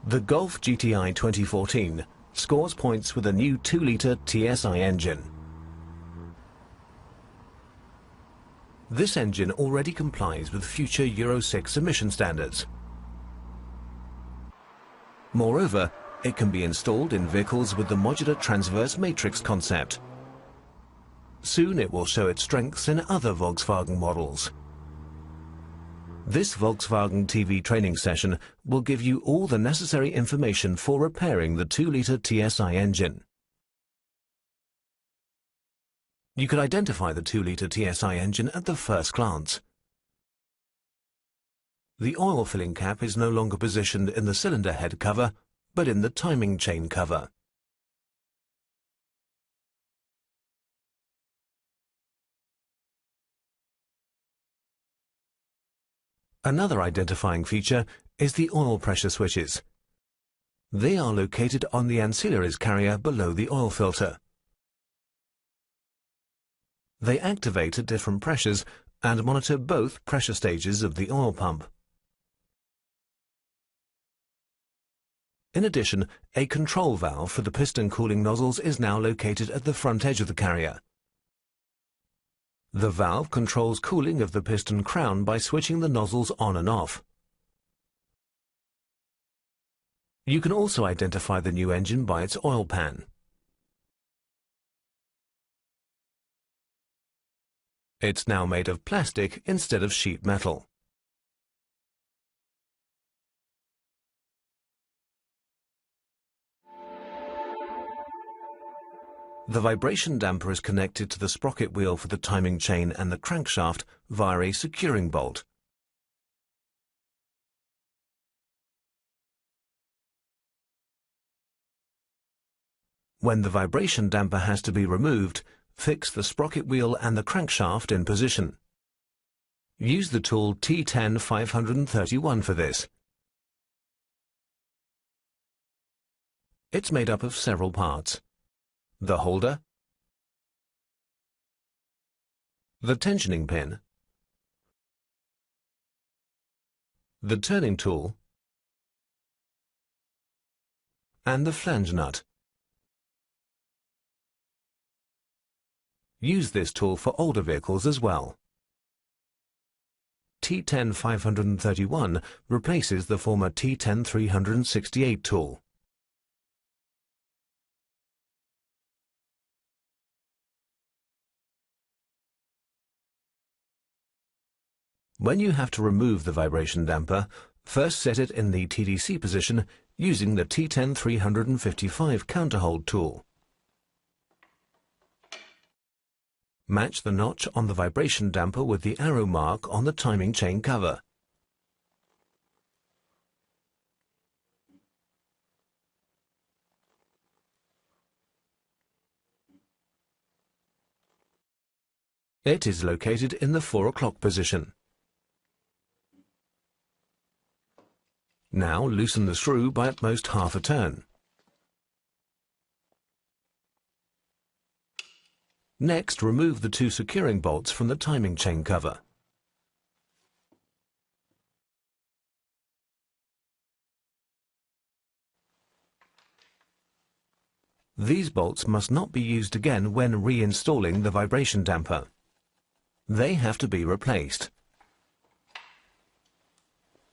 The Golf GTI 2014 scores points with a new 2-litre TSI engine. This engine already complies with future Euro 6 emission standards. Moreover, it can be installed in vehicles with the modular transverse matrix concept. Soon it will show its strengths in other Volkswagen models. This Volkswagen TV training session will give you all the necessary information for repairing the 2-litre TSI engine. You can identify the 2-litre TSI engine at the first glance. The oil filling cap is no longer positioned in the cylinder head cover, but in the timing chain cover. Another identifying feature is the oil pressure switches. They are located on the ancillaries carrier below the oil filter. They activate at different pressures and monitor both pressure stages of the oil pump. In addition, a control valve for the piston cooling nozzles is now located at the front edge of the carrier. The valve controls cooling of the piston crown by switching the nozzles on and off. You can also identify the new engine by its oil pan. It's now made of plastic instead of sheet metal. The vibration damper is connected to the sprocket wheel for the timing chain and the crankshaft via a securing bolt. When the vibration damper has to be removed, fix the sprocket wheel and the crankshaft in position. Use the tool T10-531 for this. It's made up of several parts: the holder, the tensioning pin, the turning tool, and the flange nut. Use this tool for older vehicles as well. T10-531 replaces the former T10-368 tool. When you have to remove the vibration damper, first set it in the TDC position using the T10-355 counterhold tool. Match the notch on the vibration damper with the arrow mark on the timing chain cover. It is located in the 4 o'clock position. Now loosen the screw by at most half a turn. Next, remove the 2 securing bolts from the timing chain cover. These bolts must not be used again when reinstalling the vibration damper. They have to be replaced.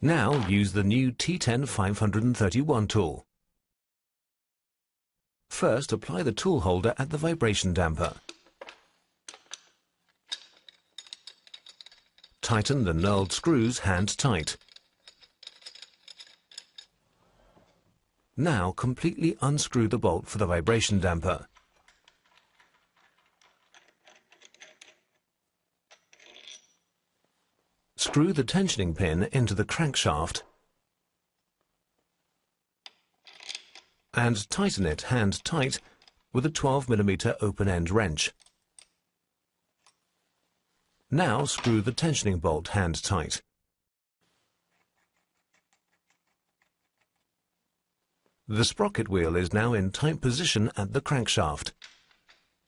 Now use the new T10-531 tool. First, apply the tool holder at the vibration damper. Tighten the knurled screws hand tight. Now completely unscrew the bolt for the vibration damper. Screw the tensioning pin into the crankshaft and tighten it hand tight with a 12mm open-end wrench. Now screw the tensioning bolt hand tight. The sprocket wheel is now in tight position at the crankshaft.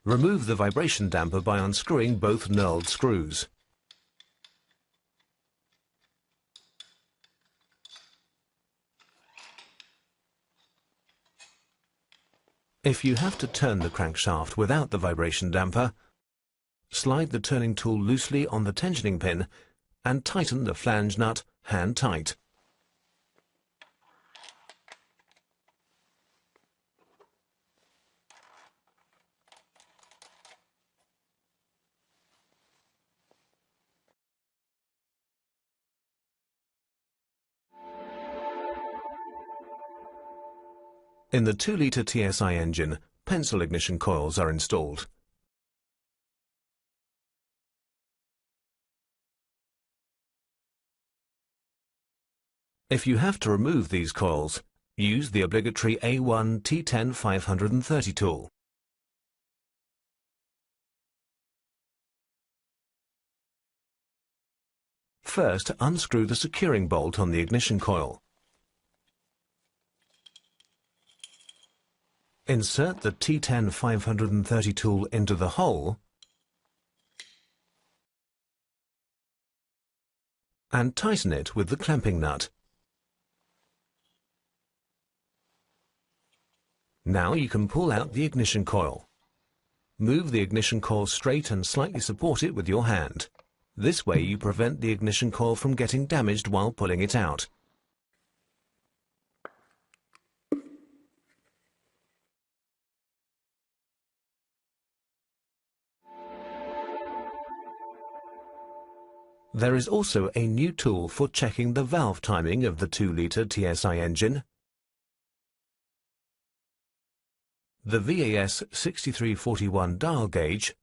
Remove the vibration damper by unscrewing both knurled screws. If you have to turn the crankshaft without the vibration damper, slide the turning tool loosely on the tensioning pin and tighten the flange nut hand tight. In the 2-litre TSI engine, pencil ignition coils are installed. If you have to remove these coils, use the obligatory A1 T10 530 tool. First, unscrew the securing bolt on the ignition coil. Insert the T10 530 tool into the hole and tighten it with the clamping nut. Now you can pull out the ignition coil. Move the ignition coil straight and slightly support it with your hand. This way you prevent the ignition coil from getting damaged while pulling it out. There is also a new tool for checking the valve timing of the 2-litre TSI engine. The VAS 6341 dial gauge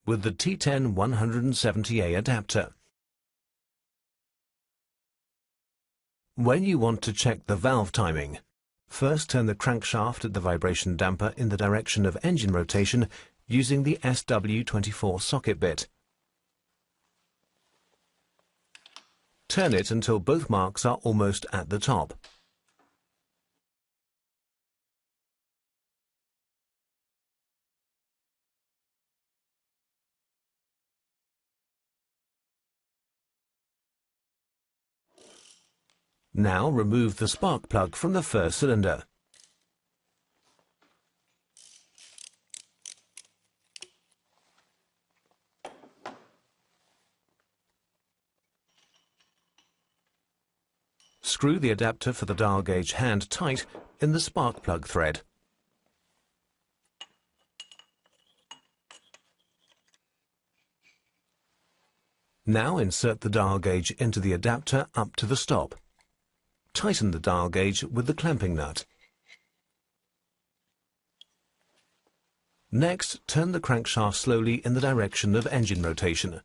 with the T10 170A adapter. When you want to check the valve timing, first turn the crankshaft at the vibration damper in the direction of engine rotation using the SW24 socket bit. Turn it until both marks are almost at the top. Now remove the spark plug from the first cylinder. Screw the adapter for the dial gauge hand tight in the spark plug thread. Now insert the dial gauge into the adapter up to the stop. Tighten the dial gauge with the clamping nut. Next, turn the crankshaft slowly in the direction of engine rotation.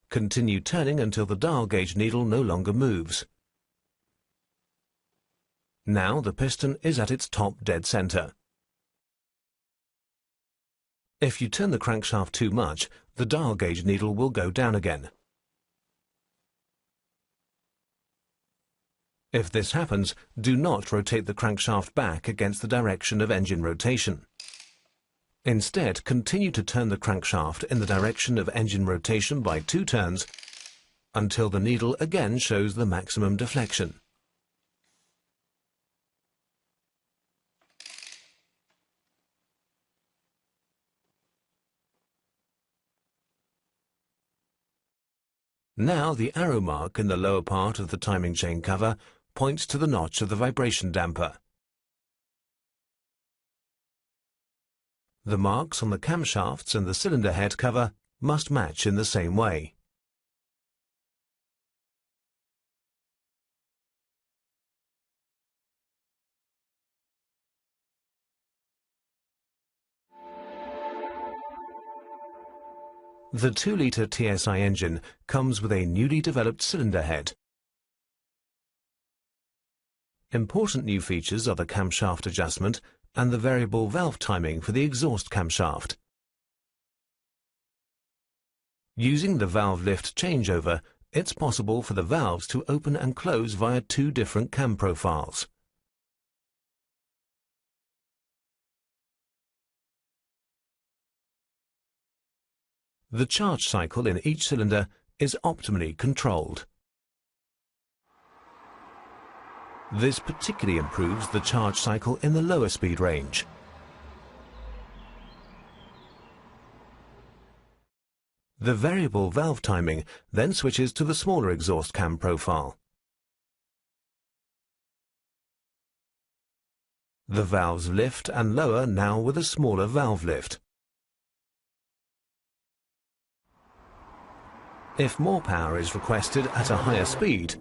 Continue turning until the dial gauge needle no longer moves. Now the piston is at its top dead center. If you turn the crankshaft too much, the dial gauge needle will go down again. If this happens, do not rotate the crankshaft back against the direction of engine rotation. Instead, continue to turn the crankshaft in the direction of engine rotation by 2 turns until the needle again shows the maximum deflection. Now the arrow mark in the lower part of the timing chain cover points to the notch of the vibration damper. The marks on the camshafts and the cylinder head cover must match in the same way. The 2-litre TSI engine comes with a newly developed cylinder head. Important new features are the camshaft adjustment and the variable valve timing for the exhaust camshaft. Using the valve lift changeover, it's possible for the valves to open and close via 2 different cam profiles. The charge cycle in each cylinder is optimally controlled. This particularly improves the charge cycle in the lower speed range. The variable valve timing then switches to the smaller exhaust cam profile. The valves lift and lower now with a smaller valve lift. If more power is requested at a higher speed,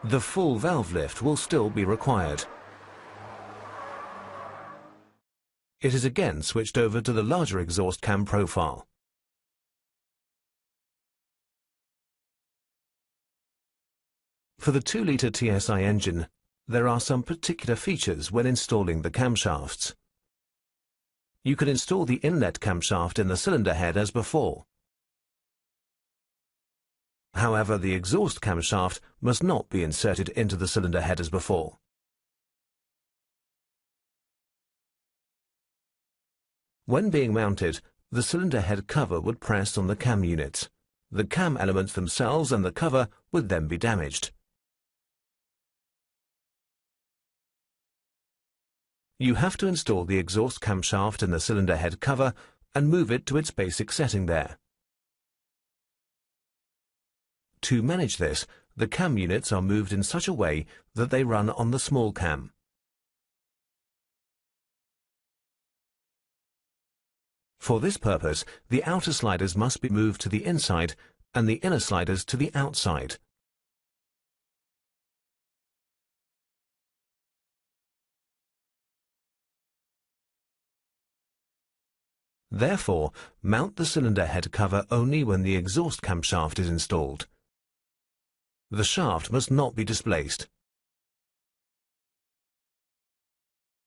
the full valve lift will still be required. It is again switched over to the larger exhaust cam profile. For the 2-litre TSI engine, there are some particular features when installing the camshafts. You can install the inlet camshaft in the cylinder head as before. However, the exhaust camshaft must not be inserted into the cylinder head as before. When being mounted, the cylinder head cover would press on the cam units. The cam elements themselves and the cover would then be damaged. You have to install the exhaust camshaft in the cylinder head cover and move it to its basic setting there. To manage this, the cam units are moved in such a way that they run on the small cam. For this purpose, the outer sliders must be moved to the inside and the inner sliders to the outside. Therefore, mount the cylinder head cover only when the exhaust camshaft is installed. The shaft must not be displaced.